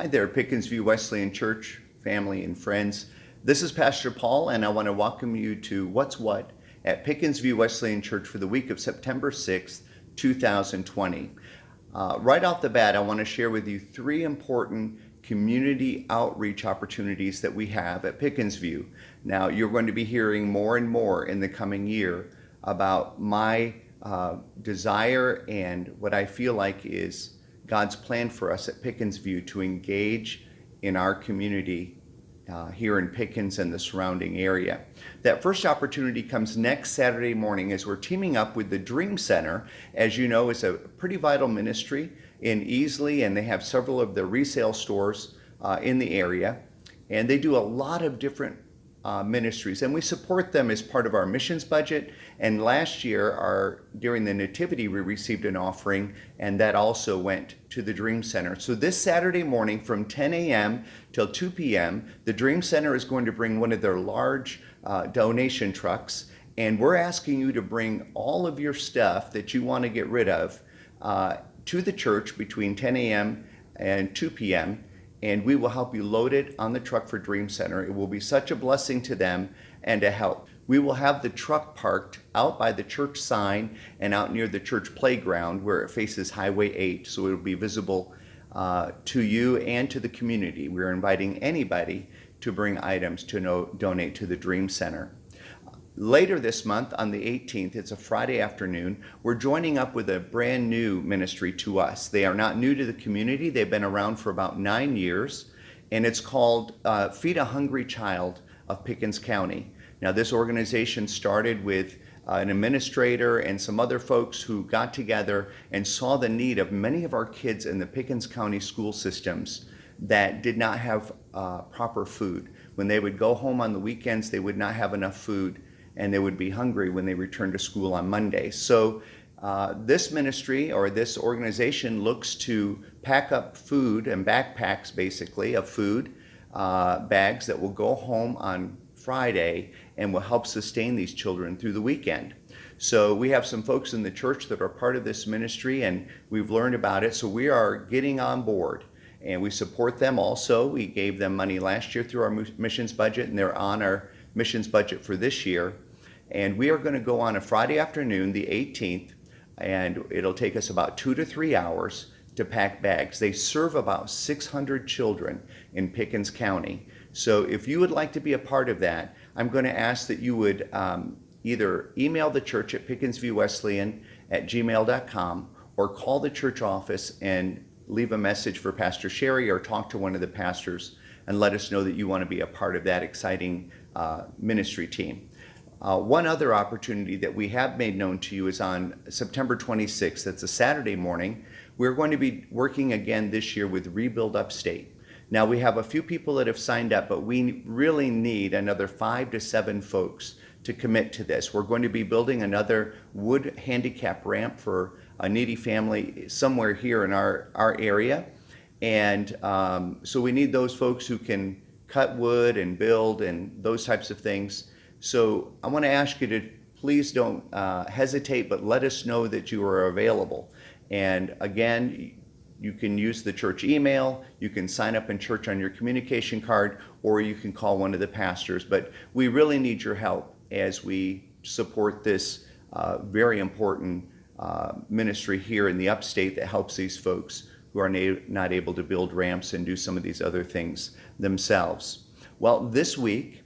Hi there, Pickens Wesleyan Church family and friends. This is Pastor Paul, and I want to welcome you to What's What at Pickens Wesleyan Church for the week of September 6th, 2020. Right off the bat, I want to share with you three important community outreach opportunities that we have at Pickens View. Now, you're going to be hearing more and more in the coming year about my desire and what I feel like is God's plan for us at Pickens View to engage in our community here in Pickens and the surrounding area. That first opportunity comes next Saturday morning as we're teaming up with the Dream Center. As you know, is a pretty vital ministry in Easley, and they have several of the resale stores in the area. And they do a lot of different ministries, and we support them as part of our missions budget. And last year, during the Nativity, we received an offering, and that also went to the Dream Center. So this Saturday morning from 10 a.m. till 2 p.m., the Dream Center is going to bring one of their large donation trucks, and we're asking you to bring all of your stuff that you want to get rid of to the church between 10 a.m. and 2 p.m., and we will help you load it on the truck for Dream Center. It will be such a blessing to them and a help. We will have the truck parked out by the church sign and out near the church playground where it faces Highway 8, so it will be visible to you and to the community. We're inviting anybody to bring items to donate to the Dream Center. Later this month, on the 18th, it's a Friday afternoon, we're joining up with a brand new ministry to us. They are not new to the community. They've been around for about 9 years, and it's called Feed a Hungry Child of Pickens County. Now, this organization started with an administrator and some other folks who got together and saw the need of many of our kids in the Pickens County school systems that did not have proper food. When they would go home on the weekends, they would not have enough food, and they would be hungry when they returned to school on Monday. So this ministry or this organization looks to pack up food and backpacks, basically, of food, bags that will go home on Friday and will help sustain these children through the weekend. So we have some folks in the church that are part of this ministry, and we've learned about it, so we are getting on board. And we support them also. We gave them money last year through our missions budget, and they're on our missions budget for this year. And we are going to go on a Friday afternoon, the 18th, and it'll take us about 2 to 3 hours to pack bags. They serve about 600 children in Pickens County. So if you would like to be a part of that, I'm going to ask that you would either email the church at pickensviewwesleyan@gmail.com or call the church office and leave a message for Pastor Sherry or talk to one of the pastors and let us know that you want to be a part of that exciting ministry team. One other opportunity that we have made known to you is on September 26th. That's a Saturday morning. We're going to be working again this year with Rebuild Upstate. Now, we have a few people that have signed up, but we really need another 5 to 7 folks to commit to this. We're going to be building another wood handicap ramp for a needy family somewhere here in our area. And so we need those folks who can cut wood and build and those types of things. So I want to ask you to please don't hesitate, but let us know that you are available. And again, you can use the church email, you can sign up in church on your communication card, or you can call one of the pastors. But we really need your help as we support this very important ministry here in the upstate that helps these folks who are not able to build ramps and do some of these other things themselves. Well, this week,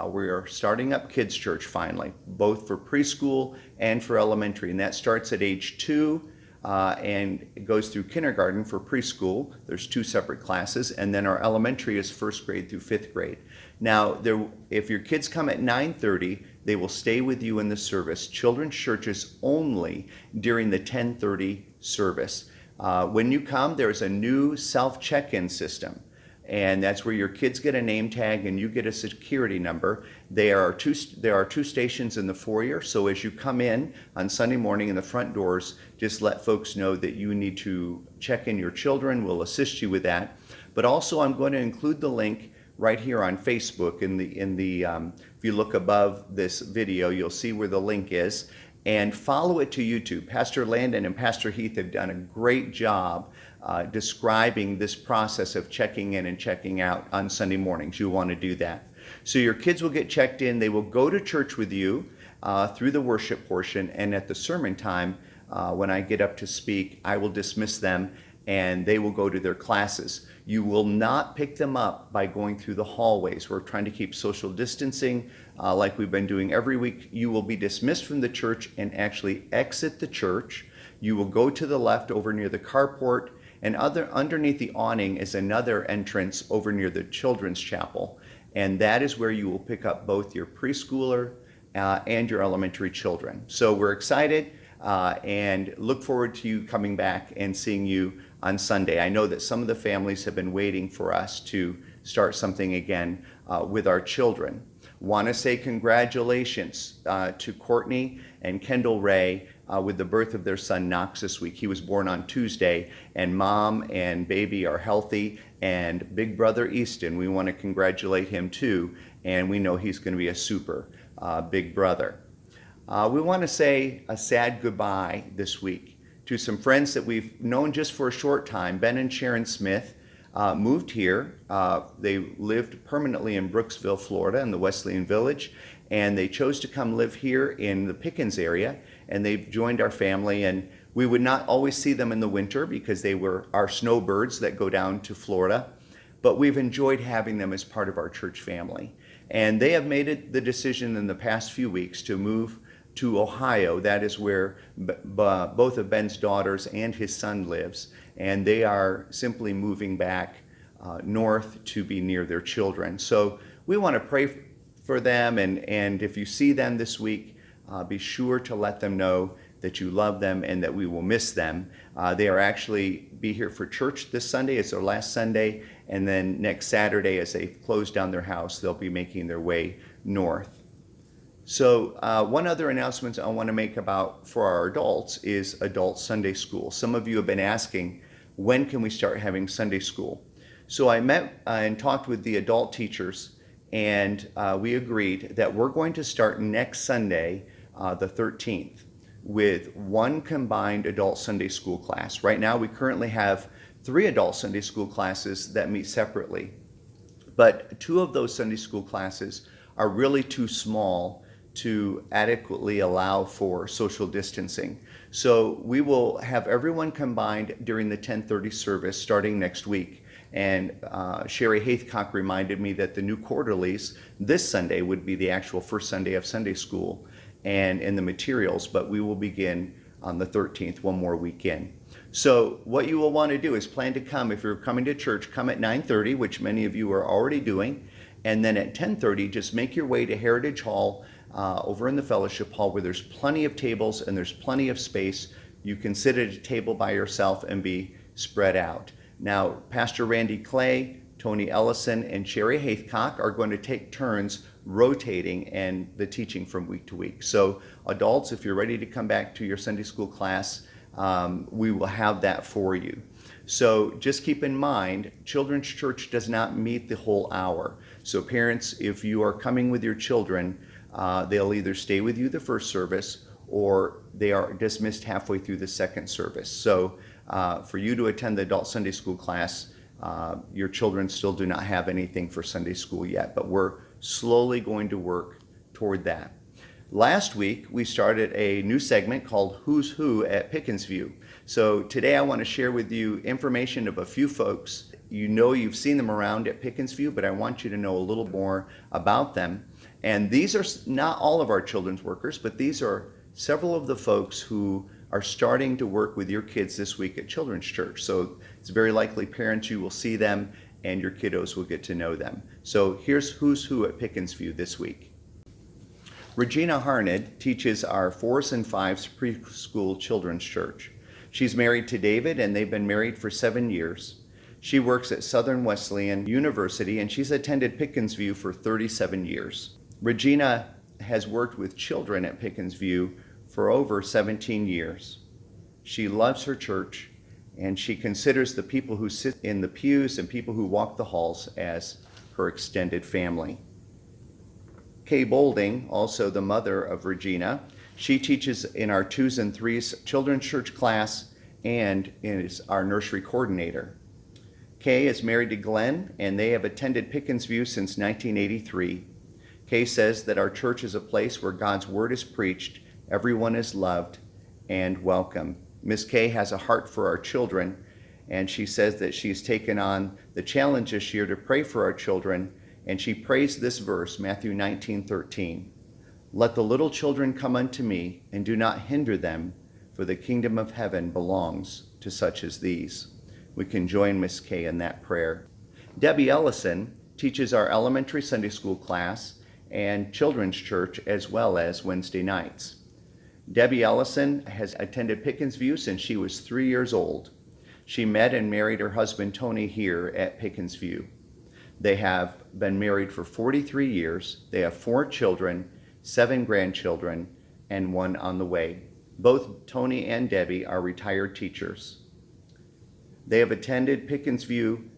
we are starting up Kids Church finally, both for preschool and for elementary, and that starts at age 2 and it goes through kindergarten for preschool. There's 2 separate classes, and then our elementary is 1st grade through 5th grade. Now, if your kids come at 9:30, they will stay with you in the service. Children's churches only during the 10:30 service. When you come, there's a new self-check-in system. And that's where your kids get a name tag and you get a security number. There are two stations in the foyer, so as you come in on Sunday morning in the front doors, just let folks know that you need to check in your children. We'll assist you with that. But also, I'm going to include the link right here on Facebook. If you look above this video, you'll see where the link is. and follow it to YouTube. Pastor Landon and Pastor Heath have done a great job describing this process of checking in and checking out on Sunday mornings. You want to do that. So your kids will get checked in. They will go to church with you through the worship portion, and at the sermon time, when I get up to speak, I will dismiss them and they will go to their classes. You will not pick them up by going through the hallways. We're trying to keep social distancing like we've been doing every week. You will be dismissed from the church and actually exit the church. You will go to the left over near the carport, and underneath the awning is another entrance over near the children's chapel. And that is where you will pick up both your preschooler and your elementary children. So we're excited and look forward to you coming back and seeing you on Sunday. I know that some of the families have been waiting for us to start something again with our children. Want to say congratulations to Courtney and Kendall Ray with the birth of their son Knox this week. He was born on Tuesday, and mom and baby are healthy. And big brother Easton, we want to congratulate him too, and we know he's going to be a super big brother. We want to say a sad goodbye this week to some friends that we've known just for a short time. Ben and Sharon Smith moved here. They lived permanently in Brooksville, Florida, in the Wesleyan Village, and they chose to come live here in the Pickens area, and they've joined our family. And we would not always see them in the winter because they were our snowbirds that go down to Florida, but we've enjoyed having them as part of our church family. And they have made the decision in the past few weeks to move to Ohio. That is where both of Ben's daughters and his son lives, and they are simply moving back north to be near their children. So we want to pray for them, and if you see them this week, be sure to let them know that you love them and that we will miss them. They are actually be here for church this Sunday. It's their last Sunday, and then next Saturday, as they close down their house, they'll be making their way north. So one other announcement I want to make about for our adults is Adult Sunday School. Some of you have been asking, when can we start having Sunday School? So I met and talked with the adult teachers, and we agreed that we're going to start next Sunday, the 13th, with one combined Adult Sunday School class. Right now we currently have 3 Adult Sunday School classes that meet separately, but 2 of those Sunday School classes are really too small to adequately allow for social distancing. So we will have everyone combined during the 10:30 service starting next week. And Sherry Haithcock reminded me that the new quarterlies this Sunday would be the actual first Sunday of Sunday school and in the materials, but we will begin on the 13th, one more weekend. So what you will want to do is plan to come. If you're coming to church, come at 9:30, which many of you are already doing. And then at 10:30, just make your way to Heritage Hall over in the fellowship hall, where there's plenty of tables and there's plenty of space. You can sit at a table by yourself and be spread out. Now, Pastor Randy Clay, Tony Ellison, and Sherry Haithcock are going to take turns rotating and the teaching from week to week. So adults, if you're ready to come back to your Sunday school class, we will have that for you. So just keep in mind, Children's Church does not meet the whole hour. So parents, if you are coming with your children, they'll either stay with you the first service or they are dismissed halfway through the second service. So for you to attend the Adult Sunday School class, your children still do not have anything for Sunday school yet, but we're slowly going to work toward that. Last week, we started a new segment called Who's Who at Pickens View. So today I want to share with you information of a few folks. You know you've seen them around at Pickens View, but I want you to know a little more about them. And these are not all of our children's workers, but these are several of the folks who are starting to work with your kids this week at Children's Church. So it's very likely, parents, you will see them and your kiddos will get to know them. So here's Who's Who at Pickens View this week. Regina Harned teaches our 4s and 5s preschool Children's Church. She's married to David, and they've been married for 7 years. She works at Southern Wesleyan University, and she's attended Pickens View for 37 years. Regina has worked with children at Pickens View for over 17 years. She loves her church, and she considers the people who sit in the pews and people who walk the halls as her extended family. Kay Bolding, also the mother of Regina, She teaches in our 2s and 3s children's church class and is our nursery coordinator. Kay is married to Glenn, and they have attended Pickens View since 1983. Kay says that our church is a place where God's word is preached, everyone is loved and welcome. Miss Kay has a heart for our children, and she says that she's taken on the challenge this year to pray for our children, and she prays this verse, Matthew 19:13. Let the little children come unto me, and do not hinder them, for the kingdom of heaven belongs to such as these. We can join Miss Kay in that prayer. Debbie Ellison teaches our elementary Sunday school class and children's church as well as Wednesday nights. Debbie Ellison has attended Pickens View since she was 3 years old. She met and married her husband Tony here at Pickens View. They have been married for 43 years. They have 4 children, 7 grandchildren, and 1 on the way. Both Tony and Debbie are retired teachers. They have attended Pickens View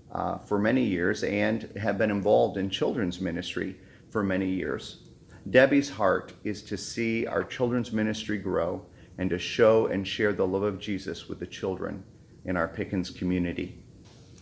for many years and have been involved in children's ministry for many years. Debbie's heart is to see our children's ministry grow and to show and share the love of Jesus with the children in our Pickens community.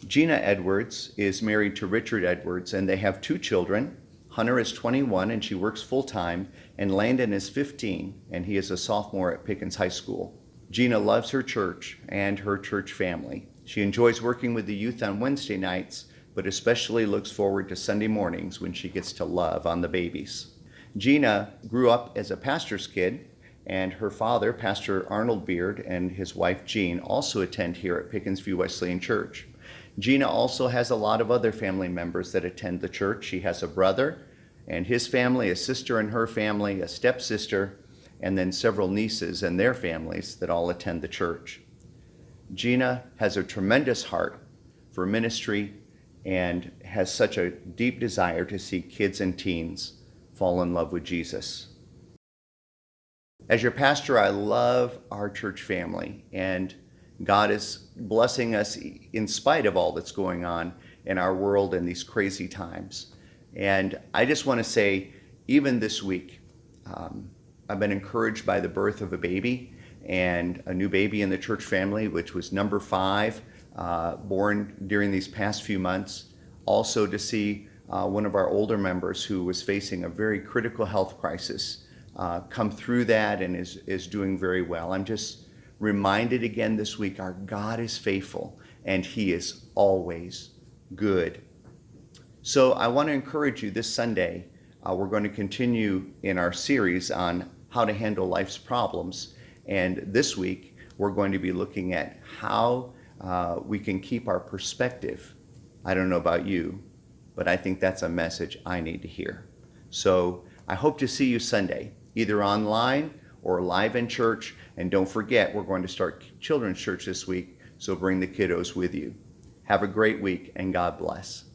Gina Edwards is married to Richard Edwards, and they have 2 children. Hunter is 21 and she works full-time, and Landon is 15 and he is a sophomore at Pickens High School. Gina loves her church and her church family. She enjoys working with the youth on Wednesday nights, but especially looks forward to Sunday mornings when she gets to love on the babies. Gina grew up as a pastor's kid, and her father, Pastor Arnold Beard, and his wife Jean also attend here at Pickens View Wesleyan Church. Gina also has a lot of other family members that attend the church. She has a brother and his family, a sister and her family, a stepsister, and then several nieces and their families that all attend the church. Gina has a tremendous heart for ministry and has such a deep desire to see kids and teens fall in love with Jesus. As your pastor, I love our church family, and God is blessing us in spite of all that's going on in our world in these crazy times. And I just want to say, even this week, I've been encouraged by the birth of a baby, and a new baby in the church family, which was number 5, born during these past few months. Also to see one of our older members who was facing a very critical health crisis come through that and is doing very well. I'm just reminded again this week, our God is faithful and he is always good. So I want to encourage you this Sunday, we're going to continue in our series on how to handle life's problems. And this week, we're going to be looking at how we can keep our perspective. I don't know about you, but I think that's a message I need to hear. So I hope to see you Sunday, either online or live in church. And don't forget, we're going to start children's church this week, so bring the kiddos with you. Have a great week, and God bless.